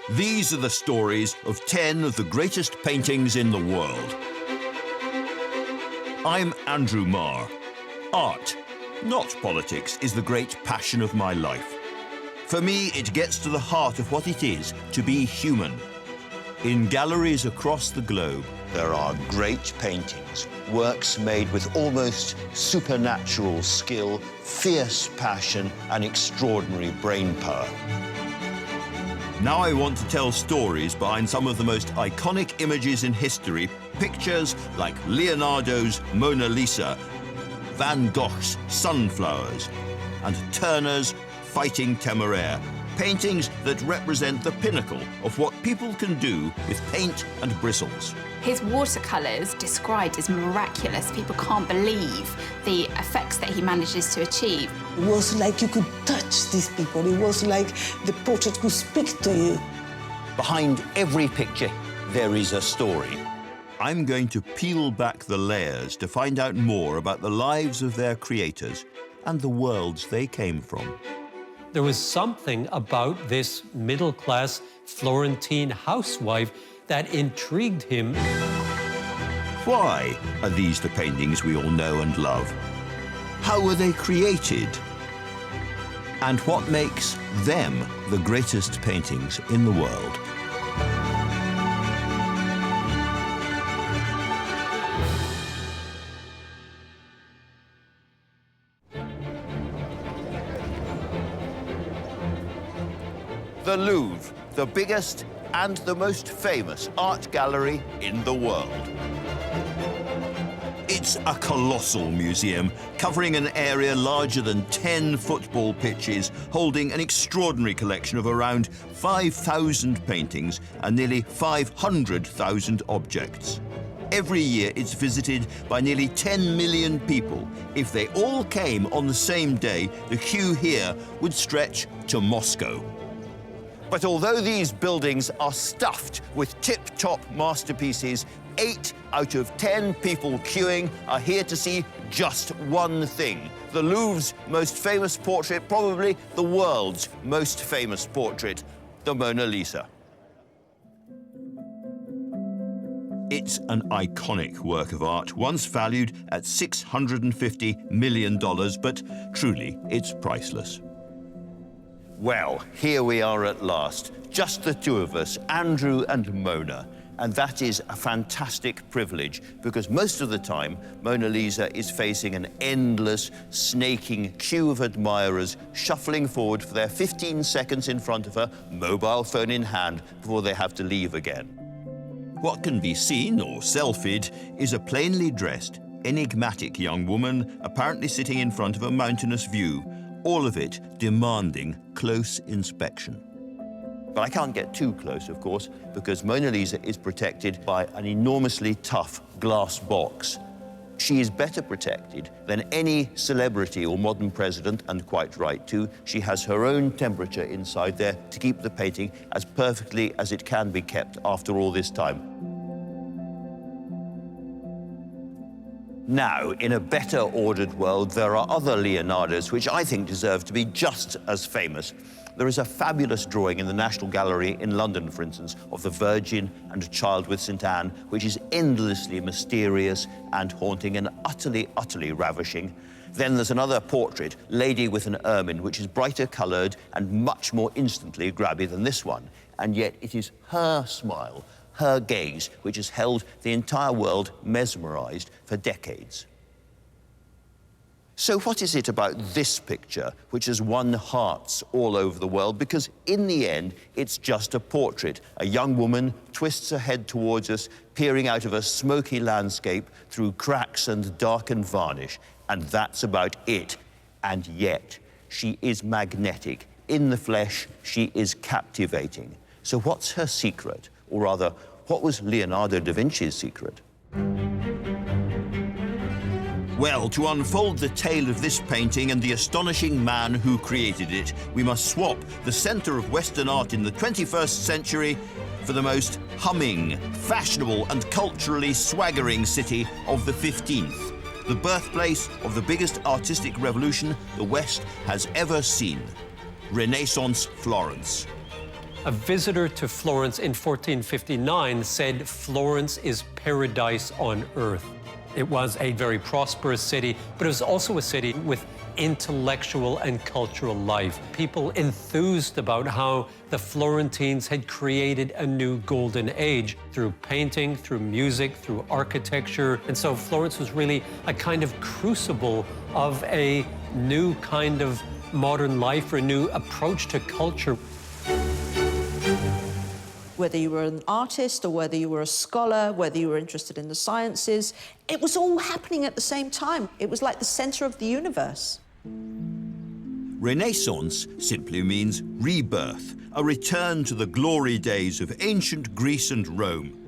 These are the stories of 10 of the greatest paintings in the world. I'm Andrew Marr. Art, not politics, is the great passion of my life. For me, it gets to the heart of what it is to be human. In galleries across the globe, there are great paintings, works made with almost supernatural skill, fierce passion, and extraordinary brain power. Now I want to tell stories behind some of the most iconic images in history, pictures like Leonardo's Mona Lisa, Van Gogh's Sunflowers, and Turner's Fighting Temeraire, paintings that represent the pinnacle of what people can do with paint and bristles. His watercolours, described as miraculous. People can't believe the effects that he manages to achieve. It was like you could touch these people. It was like the portrait could speak to you. Behind every picture, there is a story. I'm going to peel back the layers to find out more about the lives of their creators and the worlds they came from. There was something about this middle-class Florentine housewife that intrigued him. Why are these the paintings we all know and love? How were they created? And what makes them the greatest paintings in the world? The Louvre, the biggest and the most famous art gallery in the world. It's a colossal museum covering an area larger than 10 football pitches, holding an extraordinary collection of around 5,000 paintings and nearly 500,000 objects. Every year it's visited by nearly 10 million people. If they all came on the same day, the queue here would stretch to Moscow. But although these buildings are stuffed with tip-top masterpieces, 8 out of 10 people queuing are here to see just one thing: the Louvre's most famous portrait, probably the world's most famous portrait, the Mona Lisa. It's an iconic work of art, once valued at $650 million, but truly, it's priceless. Well, here we are at last, just the two of us, Andrew and Mona. And that is a fantastic privilege, because most of the time, Mona Lisa is facing an endless, snaking queue of admirers shuffling forward for their 15 seconds in front of her, mobile phone in hand, before they have to leave again. What can be seen or selfied is a plainly dressed, enigmatic young woman apparently sitting in front of a mountainous view, all of it demanding close inspection. But I can't get too close, of course, because Mona Lisa is protected by an enormously tough glass box. She is better protected than any celebrity or modern president, and quite right too. She has her own temperature inside there to keep the painting as perfectly as it can be kept after all this time. Now, in a better ordered world, there are other Leonardos which I think deserve to be just as famous. There is a fabulous drawing in the National Gallery in London, for instance, of the Virgin and Child with St. Anne, which is endlessly mysterious and haunting and utterly, utterly ravishing. Then there's another portrait, Lady with an Ermine, which is brighter coloured and much more instantly grabby than this one. And yet it is her smile, her gaze, which has held the entire world mesmerised for decades. So what is it about this picture which has won hearts all over the world? Because in the end, it's just a portrait. A young woman twists her head towards us, peering out of a smoky landscape through cracks and darkened varnish. And that's about it. And yet, she is magnetic. In the flesh, she is captivating. So what's her secret? Or rather, what was Leonardo da Vinci's secret? Well, to unfold the tale of this painting and the astonishing man who created it, we must swap the centre of Western art in the 21st century for the most humming, fashionable and culturally swaggering city of the 15th, the birthplace of the biggest artistic revolution the West has ever seen, Renaissance Florence. A visitor to Florence in 1459 said Florence is paradise on earth. It was a very prosperous city, but it was also a city with intellectual and cultural life. People enthused about how the Florentines had created a new golden age through painting, through music, through architecture. And so Florence was really a kind of crucible of a new kind of modern life or a new approach to culture. Whether you were an artist or whether you were a scholar, whether you were interested in the sciences, it was all happening at the same time. It was like the centre of the universe. Renaissance simply means rebirth, a return to the glory days of ancient Greece and Rome.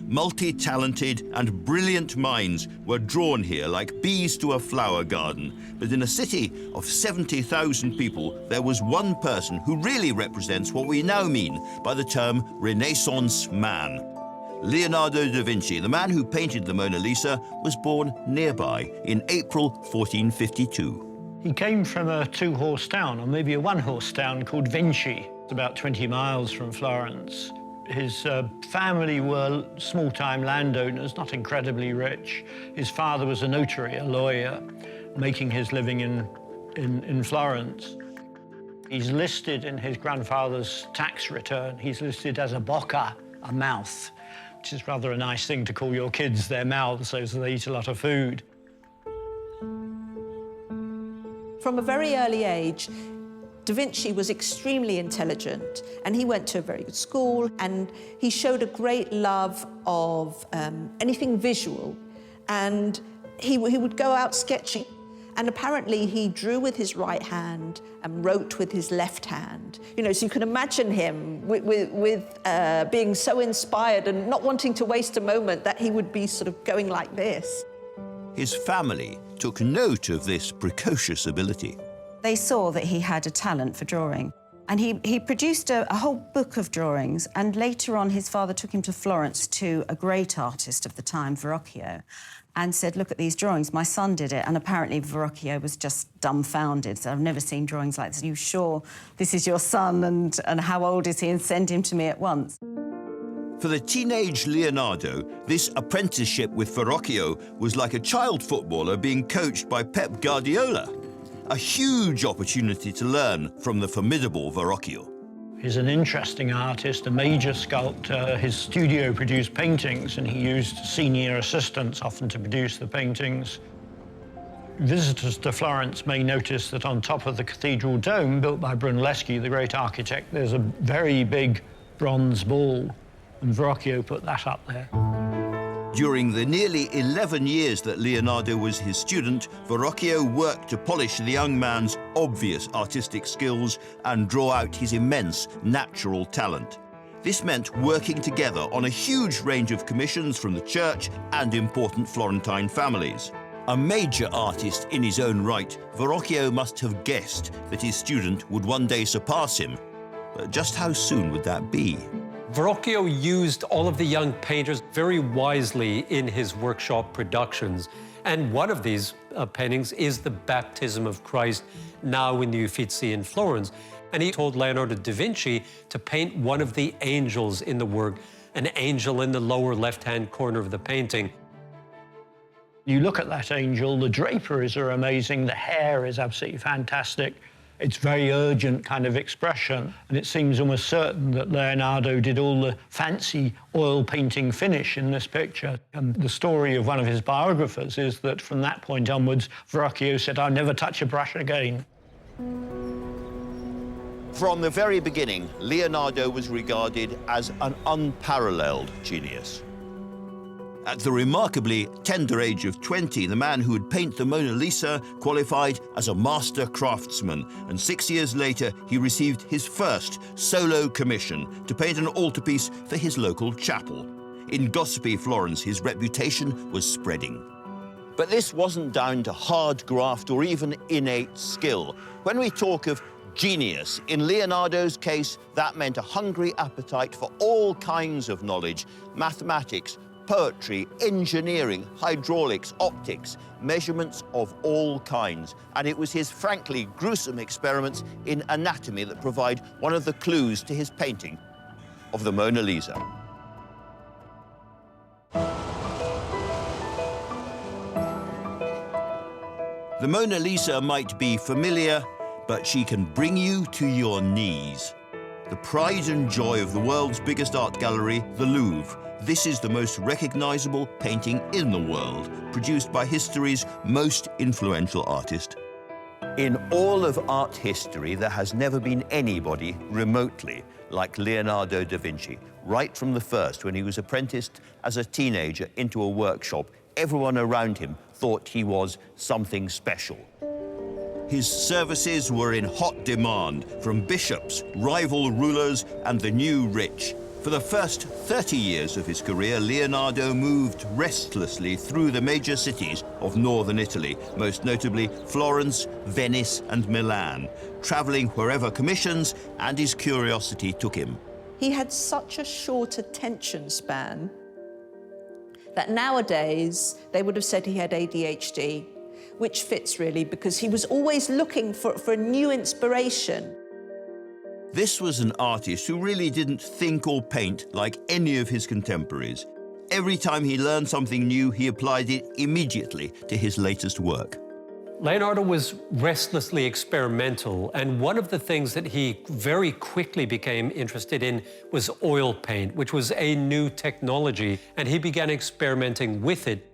Multi-talented and brilliant minds were drawn here like bees to a flower garden. But in a city of 70,000 people, there was one person who really represents what we now mean by the term Renaissance man. Leonardo da Vinci, the man who painted the Mona Lisa, was born nearby in April 1452. He came from a two-horse town, or maybe a one-horse town, called Vinci. It's about 20 miles from Florence. His family were small-time landowners, not incredibly rich. His father was a notary, a lawyer, making his living in Florence. He's listed in his grandfather's tax return. He's listed as a bocca, a mouth, which is rather a nice thing to call your kids their mouths, so they eat a lot of food. From a very early age, Da Vinci was extremely intelligent, and he went to a very good school, and he showed a great love of anything visual, and he would go out sketching. And apparently he drew with his right hand and wrote with his left hand. You know, so you can imagine him with being so inspired and not wanting to waste a moment that he would be sort of going like this. His family took note of this precocious ability. They saw that he had a talent for drawing, and he produced a whole book of drawings, and later on his father took him to Florence to a great artist of the time, Verrocchio, and said, look at these drawings, my son did it. And apparently Verrocchio was just dumbfounded, so I've never seen drawings like this. Are you sure this is your son, and how old is he, and send him to me at once. For the teenage Leonardo, this apprenticeship with Verrocchio was like a child footballer being coached by Pep Guardiola. A huge opportunity to learn from the formidable Verrocchio. He's an interesting artist, a major sculptor. His studio produced paintings, and he used senior assistants often to produce the paintings. Visitors to Florence may notice that on top of the cathedral dome, built by Brunelleschi, the great architect, there's a very big bronze ball, and Verrocchio put that up there. During the nearly 11 years that Leonardo was his student, Verrocchio worked to polish the young man's obvious artistic skills and draw out his immense natural talent. This meant working together on a huge range of commissions from the church and important Florentine families. A major artist in his own right, Verrocchio must have guessed that his student would one day surpass him. But just how soon would that be? Verrocchio used all of the young painters very wisely in his workshop productions. And one of these paintings is the Baptism of Christ, now in the Uffizi in Florence. And he told Leonardo da Vinci to paint one of the angels in the work, an angel in the lower left-hand corner of the painting. You look at that angel, the draperies are amazing, the hair is absolutely fantastic. It's very urgent kind of expression, and it seems almost certain that Leonardo did all the fancy oil painting finish in this picture. And the story of one of his biographers is that from that point onwards, Verrocchio said, I'll never touch a brush again. From the very beginning, Leonardo was regarded as an unparalleled genius. At the remarkably tender age of 20, the man who would paint the Mona Lisa qualified as a master craftsman, and 6 years later he received his first solo commission to paint an altarpiece for his local chapel. In gossipy Florence, his reputation was spreading. But this wasn't down to hard graft or even innate skill. When we talk of genius, in Leonardo's case, that meant a hungry appetite for all kinds of knowledge, mathematics, poetry, engineering, hydraulics, optics, measurements of all kinds. And it was his frankly gruesome experiments in anatomy that provide one of the clues to his painting of the Mona Lisa. The Mona Lisa might be familiar, but she can bring you to your knees. The pride and joy of the world's biggest art gallery, the Louvre. This is the most recognizable painting in the world, produced by history's most influential artist. In all of art history, there has never been anybody remotely like Leonardo da Vinci. Right from the first, when he was apprenticed as a teenager into a workshop, everyone around him thought he was something special. His services were in hot demand from bishops, rival rulers, and the new rich. For the first 30 years of his career, Leonardo moved restlessly through the major cities of northern Italy, most notably Florence, Venice, and Milan, traveling wherever commissions and his curiosity took him. He had such a short attention span that nowadays they would have said he had ADHD, which fits really because he was always looking for a new inspiration. This was an artist who really didn't think or paint like any of his contemporaries. Every time he learned something new, he applied it immediately to his latest work. Leonardo was restlessly experimental, and one of the things that he very quickly became interested in was oil paint, which was a new technology, and he began experimenting with it.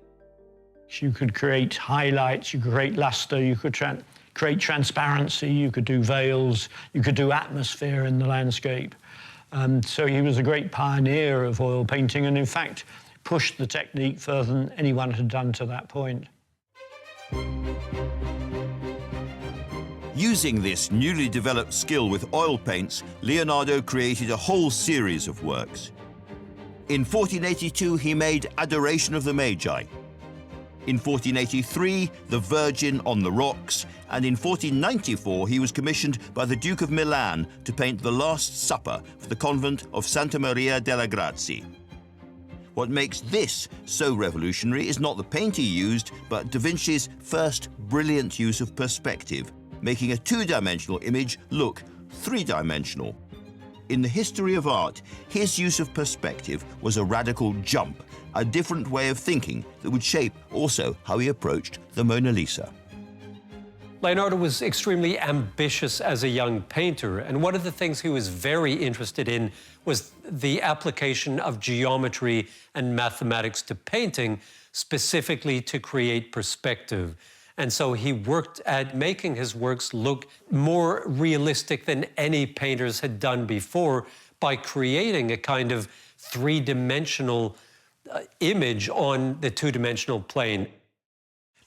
You could create highlights, you could create luster, you could create transparency, you could do veils, you could do atmosphere in the landscape. So he was a great pioneer of oil painting and, in fact, pushed the technique further than anyone had done to that point. Using this newly developed skill with oil paints, Leonardo created a whole series of works. In 1482, he made Adoration of the Magi. In 1483, The Virgin on the Rocks, and in 1494, he was commissioned by the Duke of Milan to paint The Last Supper for the convent of Santa Maria delle Grazie. What makes this so revolutionary is not the paint he used, but Da Vinci's first brilliant use of perspective, making a two-dimensional image look three-dimensional. In the history of art, his use of perspective was a radical jump, a different way of thinking that would shape also how he approached the Mona Lisa. Leonardo was extremely ambitious as a young painter, and one of the things he was very interested in was the application of geometry and mathematics to painting, specifically to create perspective. And so he worked at making his works look more realistic than any painters had done before by creating a kind of three-dimensional image on the two-dimensional plane.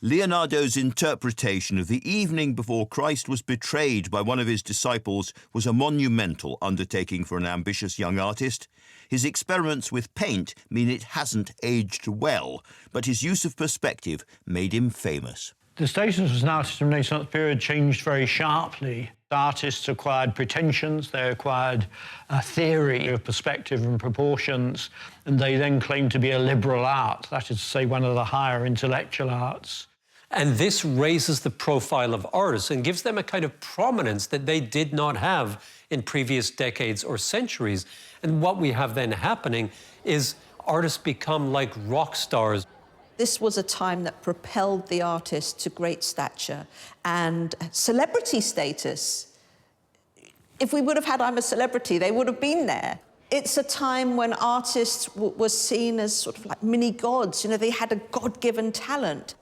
Leonardo's interpretation of the evening before Christ was betrayed by one of his disciples was a monumental undertaking for an ambitious young artist. His experiments with paint mean it hasn't aged well, but his use of perspective made him famous. The status as an artist in the Renaissance period changed very sharply. Artists acquired pretensions, they acquired a theory of perspective and proportions, and they then claimed to be a liberal art, that is to say, one of the higher intellectual arts. And this raises the profile of artists and gives them a kind of prominence that they did not have in previous decades or centuries. And what we have then happening is artists become like rock stars. This was a time that propelled the artist to great stature and celebrity status. If we would have had I'm a Celebrity, they would have been there. It's a time when artists were seen as sort of like mini gods. You know, they had a God-given talent.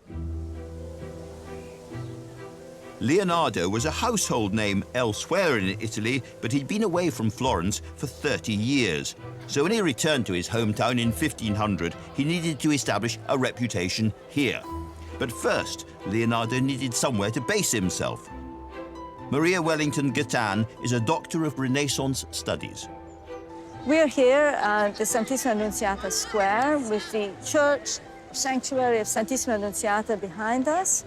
Leonardo was a household name elsewhere in Italy, but he'd been away from Florence for 30 years. So when he returned to his hometown in 1500, he needed to establish a reputation here. But first, Leonardo needed somewhere to base himself. Maria Wellington Gatan is a doctor of Renaissance studies. We're here at the Santissima Annunziata Square with the church sanctuary of Santissima Annunziata behind us.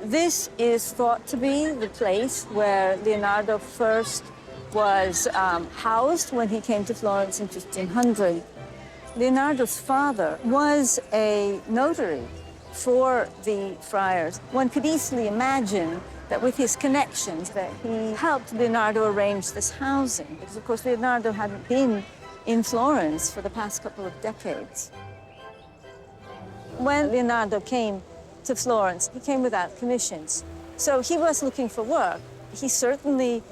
This is thought to be the place where Leonardo first was housed when he came to Florence in 1500. Leonardo's father was a notary for the friars. One could easily imagine that with his connections that he helped Leonardo arrange this housing, because of course Leonardo hadn't been in Florence for the past couple of decades. When Leonardo came to Florence, he came without commissions. So he was looking for work. He certainly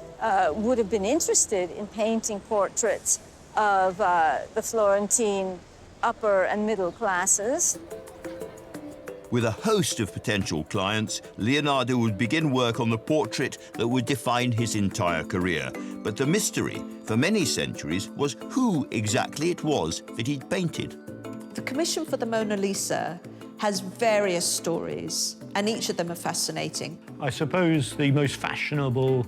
would have been interested in painting portraits of the Florentine upper and middle classes. With a host of potential clients, Leonardo would begin work on the portrait that would define his entire career. But the mystery for many centuries was who exactly it was that he'd painted. The commission for the Mona Lisa has various stories, and each of them are fascinating. I suppose the most fashionable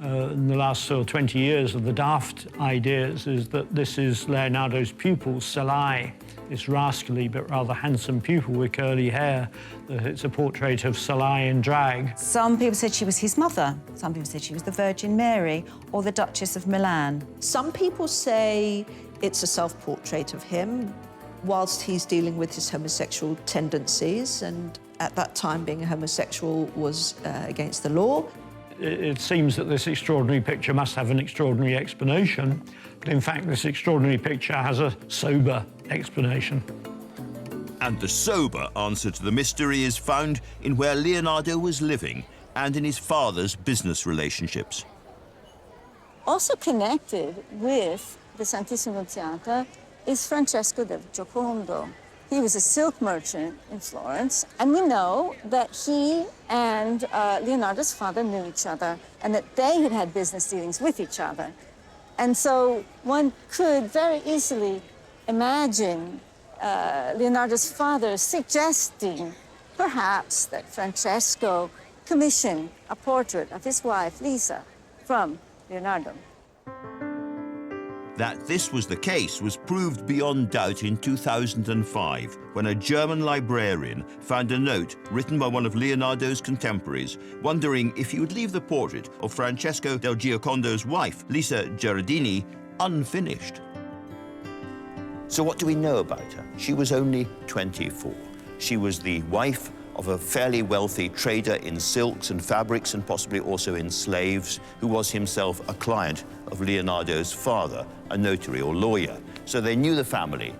in the last 20 years of the daft ideas is that this is Leonardo's pupil, Salai, this rascally but rather handsome pupil with curly hair. That it's a portrait of Salai in drag. Some people said she was his mother. Some people said she was the Virgin Mary or the Duchess of Milan. Some people say it's a self-portrait of him whilst he's dealing with his homosexual tendencies, and at that time being a homosexual was against the law. It seems that this extraordinary picture must have an extraordinary explanation, but in fact this extraordinary picture has a sober explanation. And the sober answer to the mystery is found in where Leonardo was living and in his father's business relationships. Also connected with the Santissima Annunziata is Francesco del Giocondo. He was a silk merchant in Florence, and we know that he and Leonardo's father knew each other and that they had had business dealings with each other. And so one could very easily imagine Leonardo's father suggesting perhaps that Francesco commissioned a portrait of his wife, Lisa, from Leonardo. That this was the case was proved beyond doubt in 2005, when a German librarian found a note written by one of Leonardo's contemporaries, wondering if he would leave the portrait of Francesco del Giocondo's wife, Lisa Gherardini, unfinished. So what do we know about her? She was only 24. She was the wife of a fairly wealthy trader in silks and fabrics, and possibly also in slaves, who was himself a client of Leonardo's father, a notary or lawyer. So they knew the family.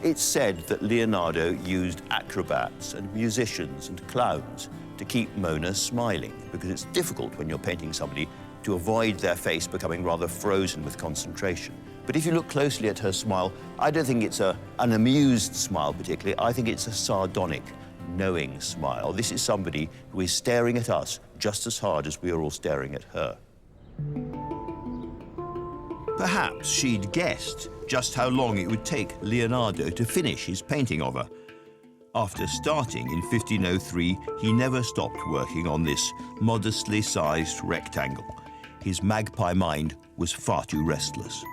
It's said that Leonardo used acrobats and musicians and clowns to keep Mona smiling, because it's difficult when you're painting somebody to avoid their face becoming rather frozen with concentration. But if you look closely at her smile, I don't think it's an amused smile particularly. I think it's a sardonic, knowing smile. This is somebody who is staring at us just as hard as we are all staring at her. Perhaps she'd guessed just how long it would take Leonardo to finish his painting of her. After starting in 1503, he never stopped working on this modestly sized rectangle. His magpie mind was far too restless.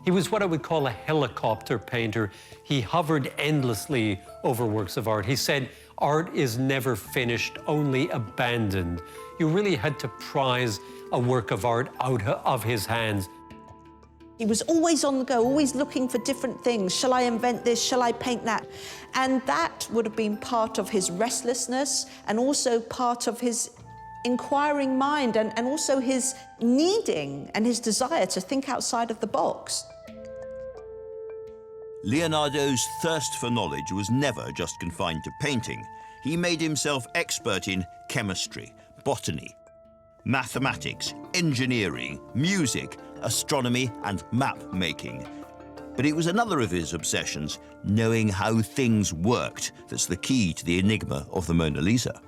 He was what I would call a helicopter painter. He hovered endlessly over works of art. He said, art is never finished, only abandoned. You really had to prize a work of art out of his hands. He was always on the go, always looking for different things. Shall I invent this? Shall I paint that? And that would have been part of his restlessness and also part of his inquiring mind and also his needing and his desire to think outside of the box. Leonardo's thirst for knowledge was never just confined to painting. He made himself expert in chemistry, botany, mathematics, engineering, music, astronomy, and map-making. But it was another of his obsessions, knowing how things worked, that's the key to the enigma of the Mona Lisa.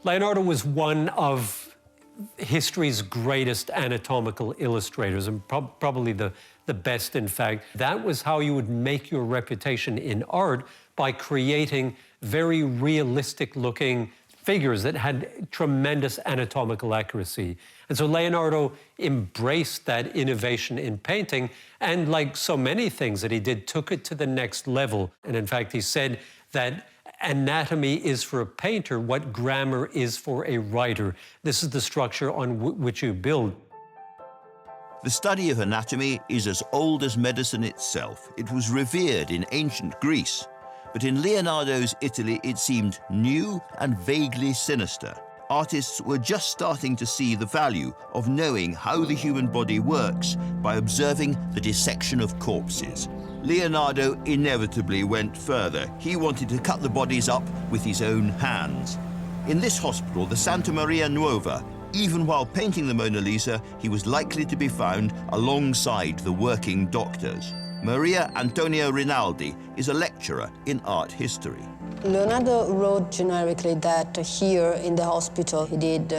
Leonardo was one of history's greatest anatomical illustrators, and probably the best, in fact. That was how you would make your reputation in art, by creating very realistic-looking figures that had tremendous anatomical accuracy. And so Leonardo embraced that innovation in painting, and like so many things that he did, took it to the next level. And in fact, he said that anatomy is for a painter what grammar is for a writer. This is the structure on which you build. The study of anatomy is as old as medicine itself. It was revered in ancient Greece. But in Leonardo's Italy, it seemed new and vaguely sinister. Artists were just starting to see the value of knowing how the human body works by observing the dissection of corpses. Leonardo inevitably went further. He wanted to cut the bodies up with his own hands. In this hospital, the Santa Maria Nuova, even while painting the Mona Lisa, he was likely to be found alongside the working doctors. Maria Antonia Rinaldi is a lecturer in art history. Leonardo wrote generically that here in the hospital he did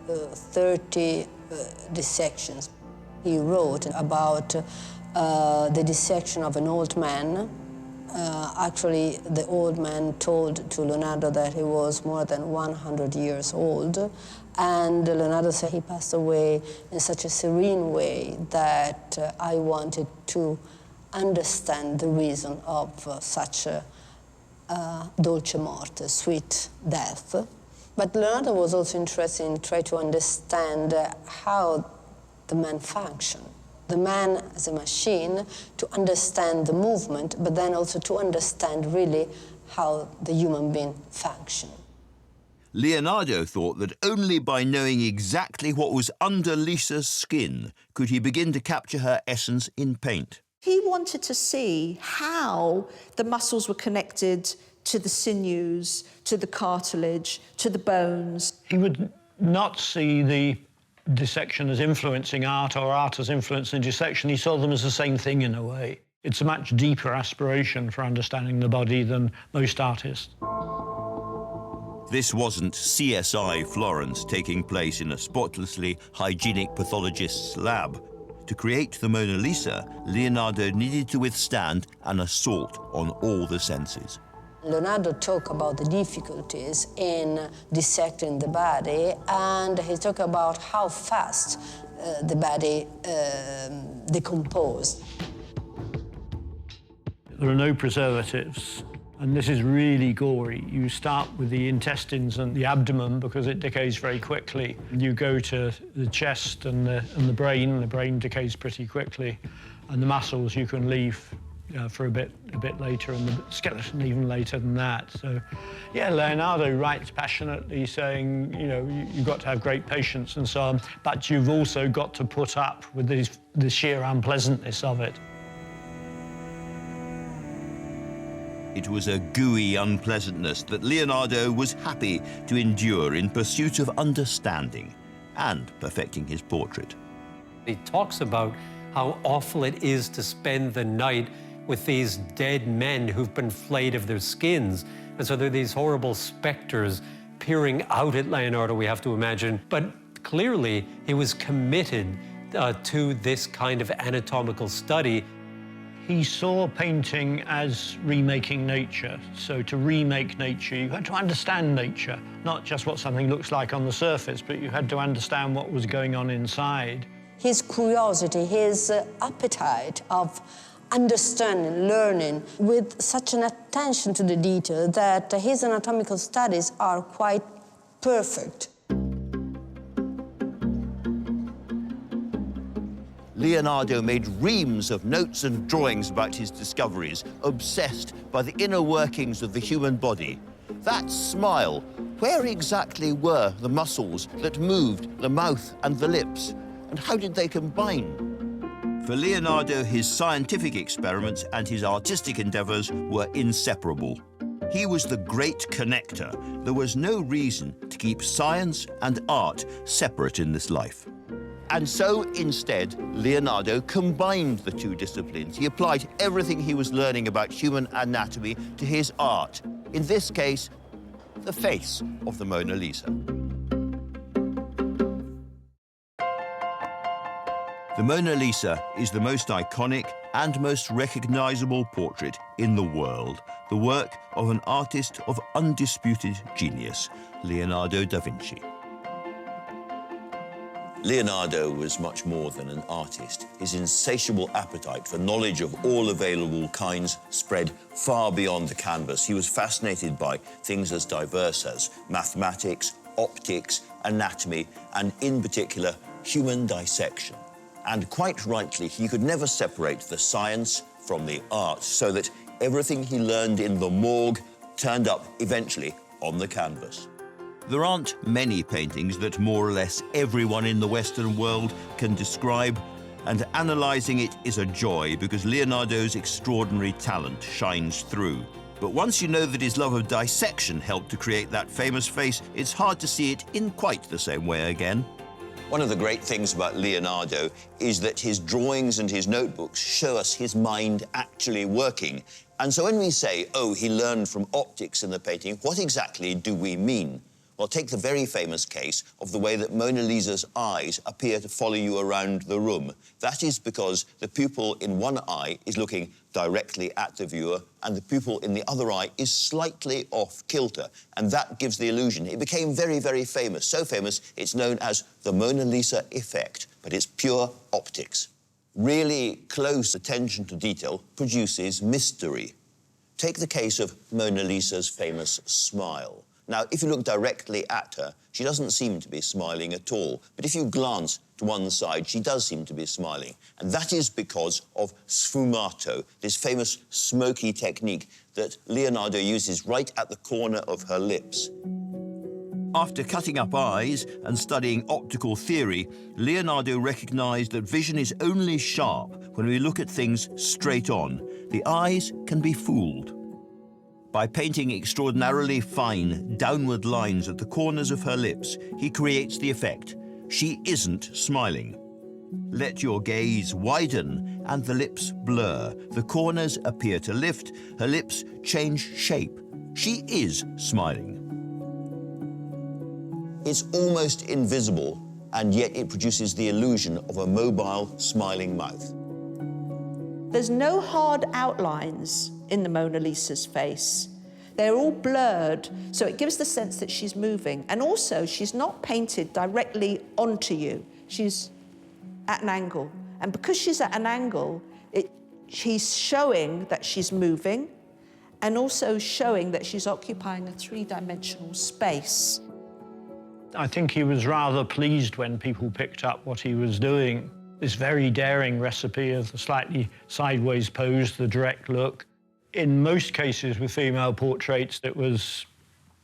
30 dissections. He wrote about the dissection of an old man. Actually, the old man told to Leonardo that he was more than 100 years old, and Leonardo said he passed away in such a serene way that I wanted to understand the reason of such a dolce morte, sweet death. But Leonardo was also interested in trying to understand how the man functioned. The man as a machine, to understand the movement, but then also to understand really how the human being functions. Leonardo thought that only by knowing exactly what was under Lisa's skin could he begin to capture her essence in paint. He wanted to see how the muscles were connected to the sinews, to the cartilage, to the bones. He would not see the dissection as influencing art or art as influencing dissection. He saw them as the same thing in a way. It's a much deeper aspiration for understanding the body than most artists. This wasn't CSI Florence taking place in a spotlessly hygienic pathologist's lab. To create the Mona Lisa, Leonardo needed to withstand an assault on all the senses. Leonardo talked about the difficulties in dissecting the body, and he talked about how fast the body decomposed. There are no preservatives, and this is really gory. You start with the intestines and the abdomen because it decays very quickly. You go to the chest and the brain decays pretty quickly, and the muscles you can leave for a bit later, and the skeleton even later than that. So, yeah, Leonardo writes passionately saying, you know, you've got to have great patience and so on, but you've also got to put up with the sheer unpleasantness of it. It was a gooey unpleasantness that Leonardo was happy to endure in pursuit of understanding and perfecting his portrait. He talks about how awful it is to spend the night with these dead men who've been flayed of their skins. And so there are these horrible specters peering out at Leonardo, we have to imagine. But clearly, he was committed to this kind of anatomical study. He saw painting as remaking nature. So to remake nature, you had to understand nature, not just what something looks like on the surface, but you had to understand what was going on inside. His curiosity, his appetite of understanding, learning, with such an attention to the detail that his anatomical studies are quite perfect. Leonardo made reams of notes and drawings about his discoveries, obsessed by the inner workings of the human body. That smile, where exactly were the muscles that moved the mouth and the lips? And how did they combine? For Leonardo, his scientific experiments and his artistic endeavors were inseparable. He was the great connector. There was no reason to keep science and art separate in this life. And so, instead, Leonardo combined the two disciplines. He applied everything he was learning about human anatomy to his art. In this case, the face of the Mona Lisa. The Mona Lisa is the most iconic and most recognizable portrait in the world, the work of an artist of undisputed genius, Leonardo da Vinci. Leonardo was much more than an artist. His insatiable appetite for knowledge of all available kinds spread far beyond the canvas. He was fascinated by things as diverse as mathematics, optics, anatomy, and in particular, human dissection. And quite rightly, he could never separate the science from the art, so that everything he learned in the morgue turned up eventually on the canvas. There aren't many paintings that more or less everyone in the Western world can describe, and analysing it is a joy because Leonardo's extraordinary talent shines through. But once you know that his love of dissection helped to create that famous face, it's hard to see it in quite the same way again. One of the great things about Leonardo is that his drawings and his notebooks show us his mind actually working. And so when we say, oh, he learned from optics in the painting, what exactly do we mean? Well, take the very famous case of the way that Mona Lisa's eyes appear to follow you around the room. That is because the pupil in one eye is looking directly at the viewer, and the pupil in the other eye is slightly off kilter, and that gives the illusion. It became very, very famous. So famous, it's known as the Mona Lisa effect, but it's pure optics. Really close attention to detail produces mystery. Take the case of Mona Lisa's famous smile. Now, if you look directly at her, she doesn't seem to be smiling at all. But if you glance to one side, she does seem to be smiling. And that is because of sfumato, this famous smoky technique that Leonardo uses right at the corner of her lips. After cutting up eyes and studying optical theory, Leonardo recognised that vision is only sharp when we look at things straight on. The eyes can be fooled. By painting extraordinarily fine downward lines at the corners of her lips, he creates the effect. She isn't smiling. Let your gaze widen and the lips blur. The corners appear to lift, her lips change shape. She is smiling. It's almost invisible, and yet it produces the illusion of a mobile, smiling mouth. There's no hard outlines in the Mona Lisa's face. They're all blurred, so it gives the sense that she's moving. And also, she's not painted directly onto you. She's at an angle. And because she's at an angle, she's showing that she's moving and also showing that she's occupying a three-dimensional space. I think he was rather pleased when people picked up what he was doing. This very daring recipe of the slightly sideways pose, the direct look. In most cases with female portraits, it was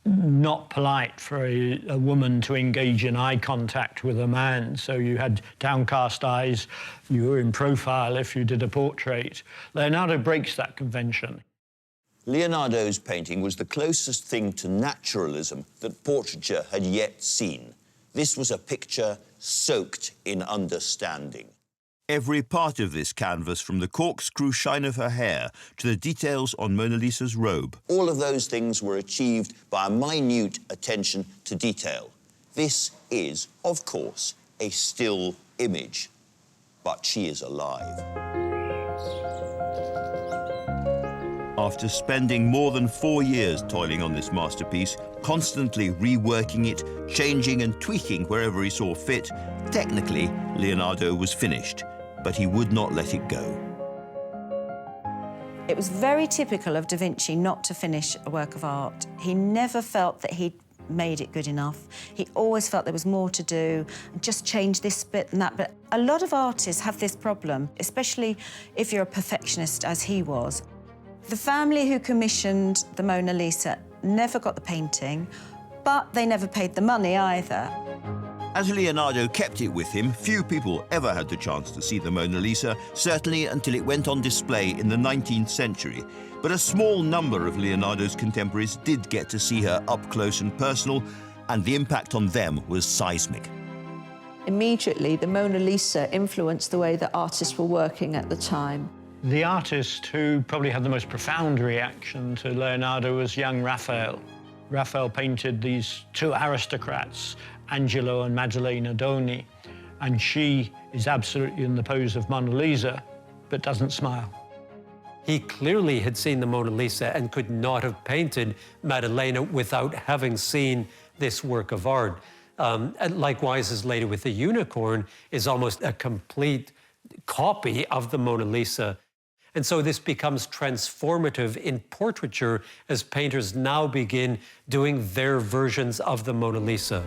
not polite for a woman to engage in eye contact with a man. So you had downcast eyes, you were in profile if you did a portrait. Leonardo breaks that convention. Leonardo's painting was the closest thing to naturalism that portraiture had yet seen. This was a picture soaked in understanding. Every part of this canvas, from the corkscrew shine of her hair to the details on Mona Lisa's robe, all of those things were achieved by a minute attention to detail. This is, of course, a still image, but she is alive. After spending more than 4 years toiling on this masterpiece, constantly reworking it, changing and tweaking wherever he saw fit, technically, Leonardo was finished, but he would not let it go. It was very typical of Da Vinci not to finish a work of art. He never felt that he'd made it good enough. He always felt there was more to do, just change this bit and that bit. A lot of artists have this problem, especially if you're a perfectionist, as he was. The family who commissioned the Mona Lisa never got the painting, but they never paid the money either. As Leonardo kept it with him, few people ever had the chance to see the Mona Lisa, certainly until it went on display in the 19th century. But a small number of Leonardo's contemporaries did get to see her up close and personal, and the impact on them was seismic. Immediately, the Mona Lisa influenced the way that artists were working at the time. The artist who probably had the most profound reaction to Leonardo was young Raphael. Raphael painted these two aristocrats, Angelo and Maddalena Doni, and she is absolutely in the pose of Mona Lisa, but doesn't smile. He clearly had seen the Mona Lisa and could not have painted Maddalena without having seen this work of art. And likewise, his Lady with the Unicorn is almost a complete copy of the Mona Lisa. And so this becomes transformative in portraiture as painters now begin doing their versions of the Mona Lisa.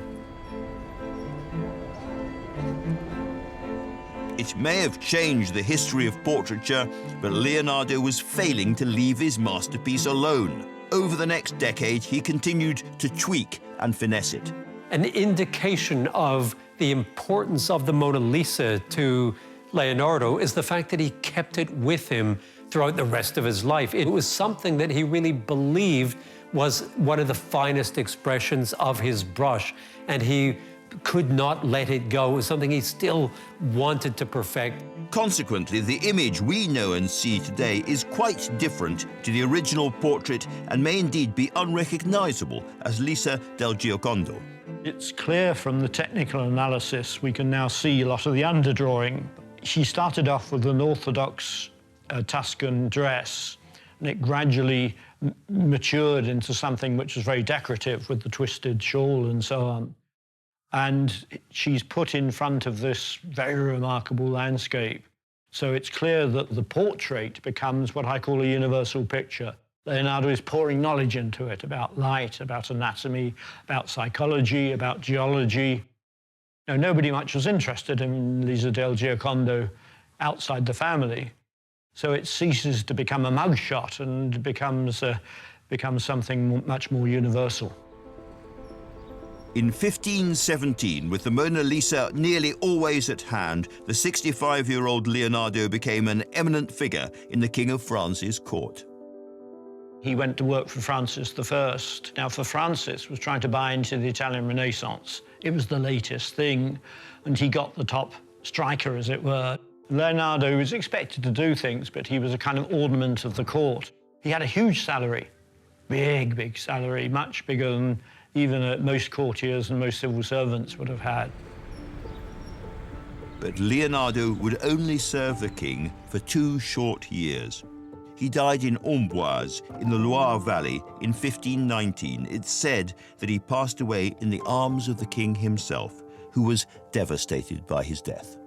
It It may have changed the history of portraiture, but Leonardo was failing to leave his masterpiece alone. Over the next decade, he continued to tweak and finesse it. An indication of the importance of the Mona Lisa to Leonardo is the fact that he kept it with him throughout the rest of his life. It was something that he really believed was one of the finest expressions of his brush, and he could not let it go. It was something he still wanted to perfect. Consequently, the image we know and see today is quite different to the original portrait and may indeed be unrecognizable as Lisa del Giocondo. It's clear from the technical analysis we can now see a lot of the underdrawing. She started off with an orthodox Tuscan dress, and it gradually matured into something which was very decorative with the twisted shawl and so on. And she's put in front of this very remarkable landscape. So it's clear that the portrait becomes what I call a universal picture. Leonardo is pouring knowledge into it about light, about anatomy, about psychology, about geology. Now, nobody much was interested in Lisa del Giocondo outside the family. So it ceases to become a mugshot and becomes something much more universal. In 1517, with the Mona Lisa nearly always at hand, the 65-year-old Leonardo became an eminent figure in the King of France's court. He went to work for Francis I. Now, for Francis was trying to buy into the Italian Renaissance. It was the latest thing, and he got the top striker, as it were. Leonardo was expected to do things, but he was a kind of ornament of the court. He had a huge salary, big salary, much bigger than even most courtiers and most civil servants would have had. But Leonardo would only serve the king for 2 short years. He died in Amboise, in the Loire Valley, in 1519. It's said that he passed away in the arms of the king himself, who was devastated by his death.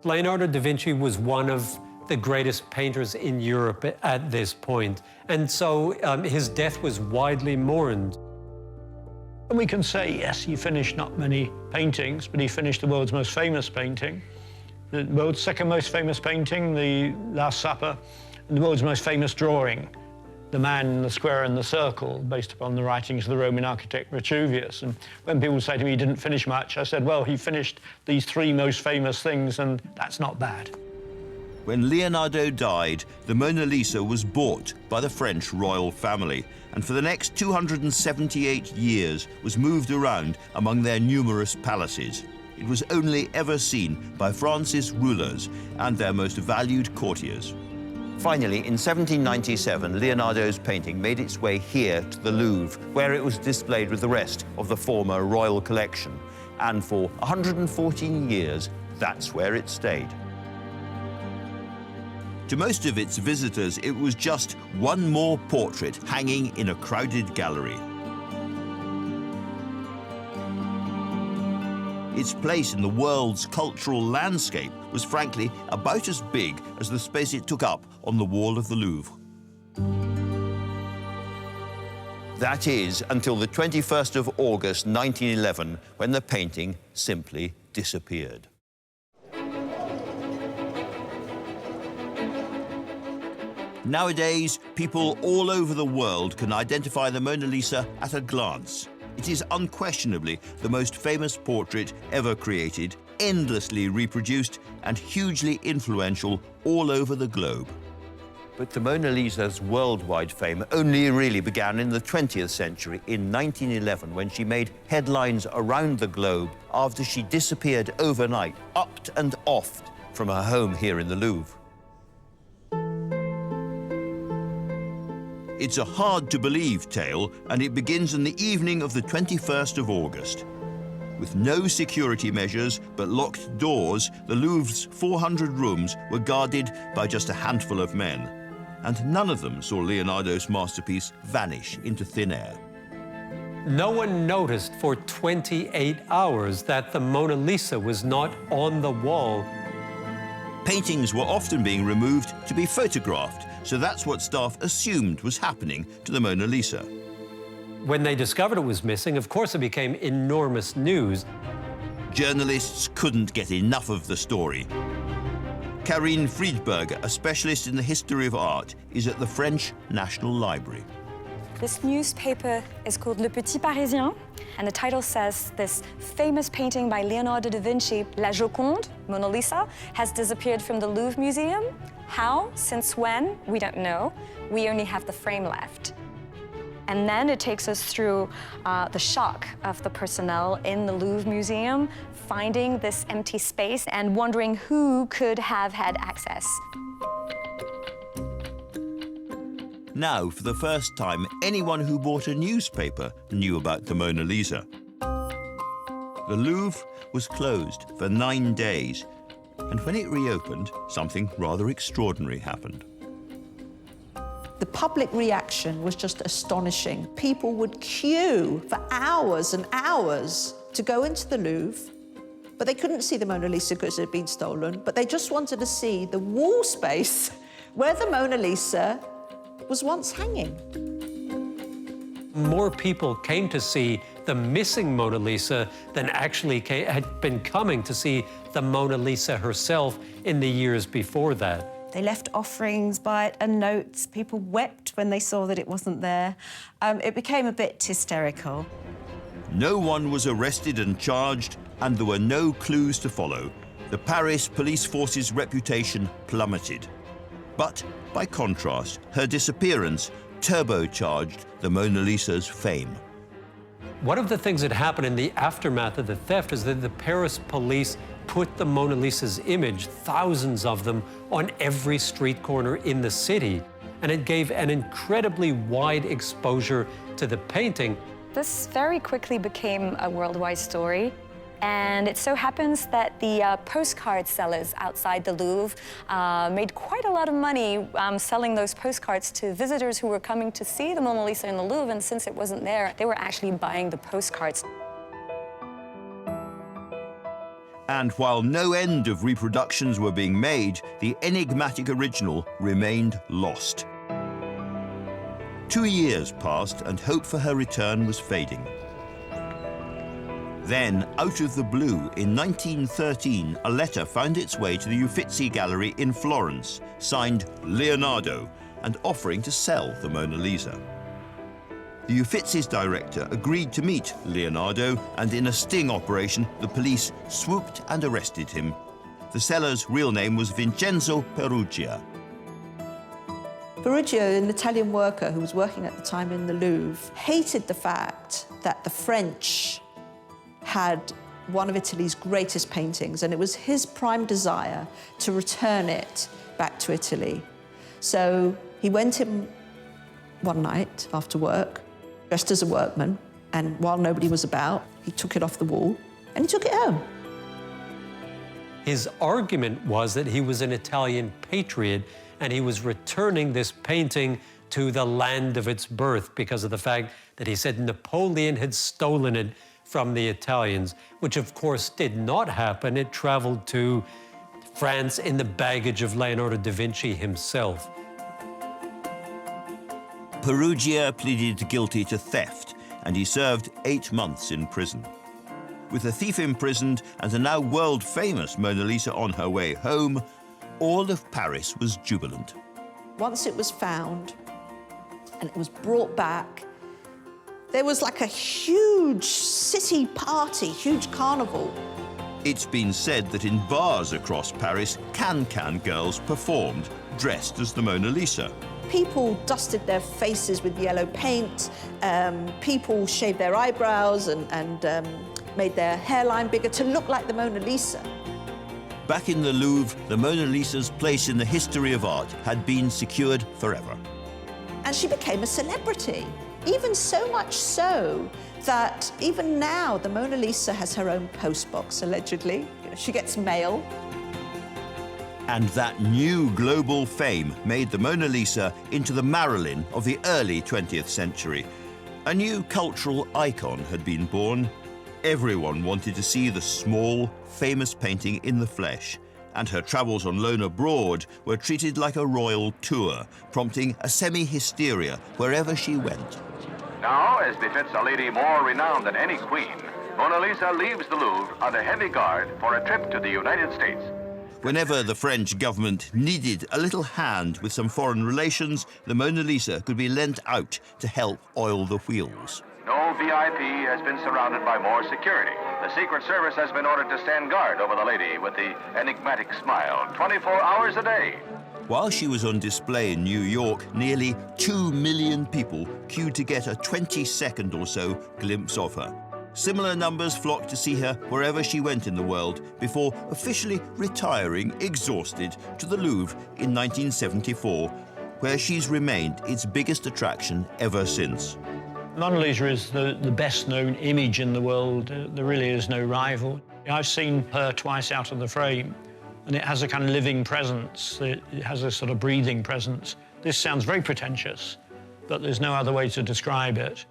Leonardo da Vinci was one of the greatest painters in Europe at this point, and so his death was widely mourned. And we can say, yes, he finished not many paintings, but he finished the world's most famous painting, the world's second most famous painting, the Last Supper, and the world's most famous drawing, the man in the square and the circle, based upon the writings of the Roman architect Vitruvius. And when people say to me he didn't finish much, I said, well, he finished these 3 most famous things, and that's not bad. When Leonardo died, the Mona Lisa was bought by the French royal family, and for the next 278 years was moved around among their numerous palaces. It was only ever seen by France's rulers and their most valued courtiers. Finally, in 1797, Leonardo's painting made its way here to the Louvre, where it was displayed with the rest of the former royal collection. And for 114 years, that's where it stayed. To most of its visitors, it was just one more portrait hanging in a crowded gallery. Its place in the world's cultural landscape was frankly about as big as the space it took up on the wall of the Louvre. That is, until the 21st of August 1911, when the painting simply disappeared. Nowadays, people all over the world can identify the Mona Lisa at a glance. It is unquestionably the most famous portrait ever created, endlessly reproduced, and hugely influential all over the globe. But the Mona Lisa's worldwide fame only really began in the 20th century, in 1911, when she made headlines around the globe after she disappeared overnight, upped and offed from her home here in the Louvre. It's a hard-to-believe tale, and it begins on the evening of the 21st of August. With no security measures but locked doors, the Louvre's 400 rooms were guarded by just a handful of men, and none of them saw Leonardo's masterpiece vanish into thin air. No one noticed for 28 hours that the Mona Lisa was not on the wall. Paintings were often being removed to be photographed, so that's what staff assumed was happening to the Mona Lisa. When they discovered it was missing, of course it became enormous news. Journalists couldn't get enough of the story. Karine Friedberger, a specialist in the history of art, is at the French National Library. This newspaper is called Le Petit Parisien, and the title says this famous painting by Leonardo da Vinci, La Joconde, Mona Lisa, has disappeared from the Louvre Museum. How? Since when? We don't know. We only have the frame left. And then it takes us through the shock of the personnel in the Louvre Museum, finding this empty space and wondering who could have had access. Now, for the first time, anyone who bought a newspaper knew about the Mona Lisa. The Louvre was closed for 9 days, and when it reopened, something rather extraordinary happened. The public reaction was just astonishing. People would queue for hours and hours to go into the Louvre, but they couldn't see the Mona Lisa because it had been stolen, but they just wanted to see the wall space where the Mona Lisa was once hanging. More people came to see the missing Mona Lisa than actually had been coming to see the Mona Lisa herself in the years before that. They left offerings by it and notes. People wept when they saw that it wasn't there. It became a bit hysterical. No one was arrested and charged, and there were no clues to follow. The Paris police force's reputation plummeted. But, by contrast, her disappearance turbocharged the Mona Lisa's fame. One of the things that happened in the aftermath of the theft is that the Paris police put the Mona Lisa's image, thousands of them, on every street corner in the city. And it gave an incredibly wide exposure to the painting. This very quickly became a worldwide story. And it so happens that the postcard sellers outside the Louvre made quite a lot of money selling those postcards to visitors who were coming to see the Mona Lisa in the Louvre, and since it wasn't there, they were actually buying the postcards. And while no end of reproductions were being made, the enigmatic original remained lost. 2 years passed, and hope for her return was fading. Then, out of the blue, in 1913, a letter found its way to the Uffizi Gallery in Florence, signed Leonardo, and offering to sell the Mona Lisa. The Uffizi's director agreed to meet Leonardo, and in a sting operation, the police swooped and arrested him. The seller's real name was Vincenzo Peruggia. Peruggia, an Italian worker who was working at the time in the Louvre, hated the fact that the French had one of Italy's greatest paintings, and it was his prime desire to return it back to Italy. So he went in one night after work, dressed as a workman, and while nobody was about, he took it off the wall and he took it home. His argument was that he was an Italian patriot and he was returning this painting to the land of its birth because of the fact that he said Napoleon had stolen it from the Italians, which of course did not happen. It traveled to France in the baggage of Leonardo da Vinci himself. Peruggia pleaded guilty to theft, and he served 8 months in prison. With the thief imprisoned and the now world-famous Mona Lisa on her way home, all of Paris was jubilant. Once it was found and it was brought back, there was like a huge city party, huge carnival. It's been said that in bars across Paris, can-can girls performed, dressed as the Mona Lisa. People dusted their faces with yellow paint, people shaved their eyebrows and made their hairline bigger to look like the Mona Lisa. Back in the Louvre, the Mona Lisa's place in the history of art had been secured forever. And she became a celebrity. Even so much so that even now the Mona Lisa has her own postbox, allegedly. She gets mail. And that new global fame made the Mona Lisa into the Marilyn of the early 20th century. A new cultural icon had been born. Everyone wanted to see the small, famous painting in the flesh, and her travels on loan abroad were treated like a royal tour, prompting a semi-hysteria wherever she went. Now, as befits a lady more renowned than any queen, Mona Lisa leaves the Louvre under heavy guard for a trip to the United States. Whenever the French government needed a little hand with some foreign relations, the Mona Lisa could be lent out to help oil the wheels. No VIP has been surrounded by more security. The Secret Service has been ordered to stand guard over the lady with the enigmatic smile 24 hours a day. While she was on display in New York, nearly 2 million people queued to get a 20-second or so glimpse of her. Similar numbers flocked to see her wherever she went in the world before officially retiring, exhausted, to the Louvre in 1974, where she's remained its biggest attraction ever since. Mona Lisa is the best-known image in the world. There really is no rival. I've seen her twice out of the frame, and it has a kind of living presence. It has a sort of breathing presence. This sounds very pretentious, but there's no other way to describe it.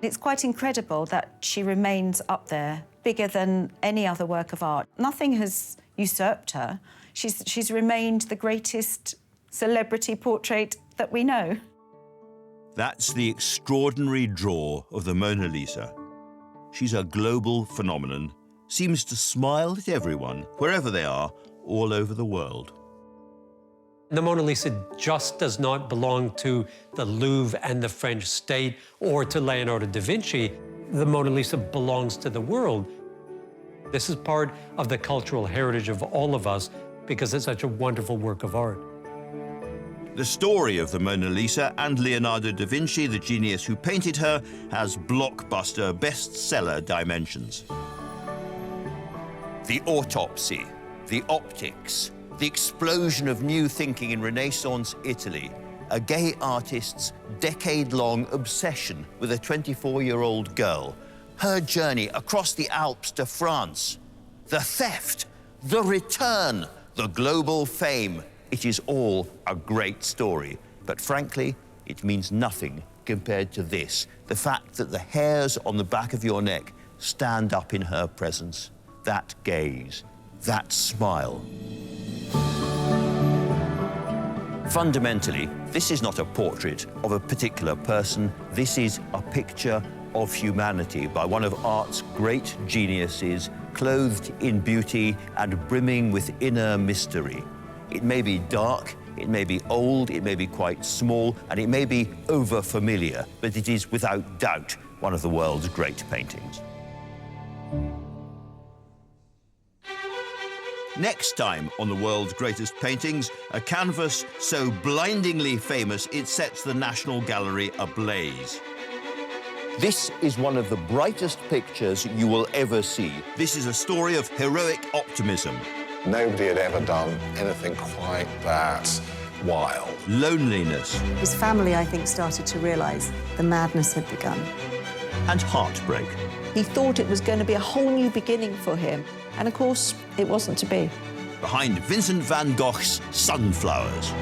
It's quite incredible that she remains up there, bigger than any other work of art. Nothing has usurped her. She's remained the greatest celebrity portrait that we know. That's the extraordinary draw of the Mona Lisa. She's a global phenomenon, seems to smile at everyone, wherever they are, all over the world. The Mona Lisa just does not belong to the Louvre and the French state or to Leonardo da Vinci. The Mona Lisa belongs to the world. This is part of the cultural heritage of all of us because it's such a wonderful work of art. The story of the Mona Lisa and Leonardo da Vinci, the genius who painted her, has blockbuster bestseller dimensions. The autopsy, the optics, the explosion of new thinking in Renaissance Italy, a gay artist's decade-long obsession with a 24-year-old girl, her journey across the Alps to France, the theft, the return, the global fame. It is all a great story, but frankly, it means nothing compared to this, the fact that the hairs on the back of your neck stand up in her presence, that gaze, that smile. Fundamentally, this is not a portrait of a particular person. This is a picture of humanity by one of art's great geniuses, clothed in beauty and brimming with inner mystery. It may be dark, it may be old, it may be quite small, and it may be over-familiar, but it is without doubt one of the world's great paintings. Next time on the world's greatest paintings, a canvas so blindingly famous it sets the National Gallery ablaze. This is one of the brightest pictures you will ever see. This is a story of heroic optimism. Nobody had ever done anything quite that wild. Loneliness. His family, I think, started to realise the madness had begun. And heartbreak. He thought it was going to be a whole new beginning for him. And, of course, it wasn't to be. Behind Vincent van Gogh's Sunflowers.